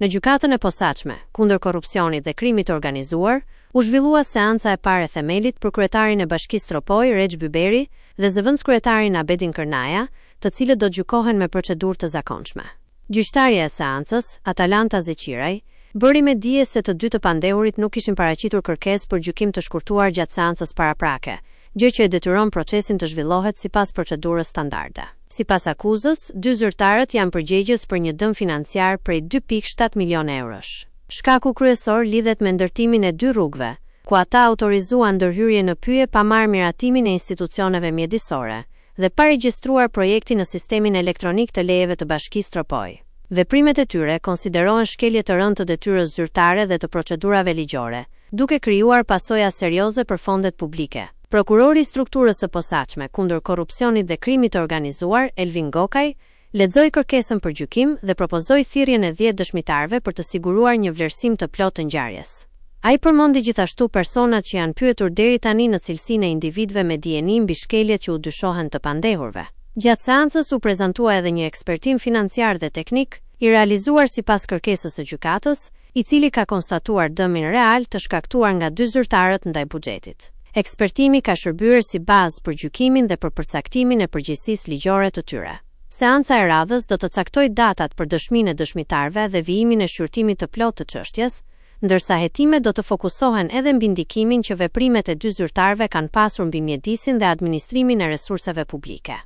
Në gjykatën e posaçme, kundër korrupsionit dhe krimit të organizuar, u zhvillua seanca e parë e themelit për kryetarin e Bashkisë Tropoj, Rex Byberi, dhe zëvendëskryetarin Abedin Kërnaja, të cilët do të gjykohen me procedurë të zakonshme. Gjyqtarja e seancës, Atalanta Zeqiraj, bëri me dije se të dy të pandehurit nuk kishin paraqitur kërkesë për gjykim të shkurtuar gjatë seancës paraprake, gjë që e detyron procesin të zhvillohet sipas procedurës standarde. Sipas akuzës, dy zyrtarët janë përgjegjës për një dëm financiar prej 2.7 milionë eurosh. Shkaku kryesor lidhet me ndërtimin e dy rrugëve, ku ata autorizuan ndërhyrje në pyje pa marrë miratimin e institucioneve mjedisore dhe pa regjistruar projektin në sistemin elektronik të lejeve të Bashkisë Tropoj. Veprimet e tyre konsiderohen shkelje të rëndë të detyrës zyrtare dhe të procedurave ligjore, duke krijuar pasoja serioze për fondet publike. Prokurori i strukturës së posaçme kundër korrupsionit dhe krimit të organizuar, Elvin Gokaj, lexoi kërkesën për gjykim dhe propozoi thirrjen e 10 dëshmitarëve për të siguruar një vlerësim të plotë të ngjarjes. Ai përmendi gjithashtu personat që janë pyetur deri tani në cilësinë e individëve me dijeni mbi shkeljet që u dyshohen të pandehurve. Gjatë seancës u prezantua edhe një ekspertim financiar dhe teknik, i realizuar sipas kërkesës së gjykatës, i cili ka konstatuar dëmin real të shkaktuar nga dy zyrtarët ndaj buxhetit. Ekspertimi ka shërbyer si bazë për gjykimin dhe për përcaktimin e përgjegjësisë ligjore të tyre. Seanca e radhës do të caktoj datat për dëshminë e dëshmitarëve dhe vijimin e shqyrtimit të plotë të çështjes, ndërsa hetimet do të fokusohen edhe mbi ndikimin që veprimet e dy zyrtarëve kanë pasur mbi mjedisin dhe administrimin e resurseve publike.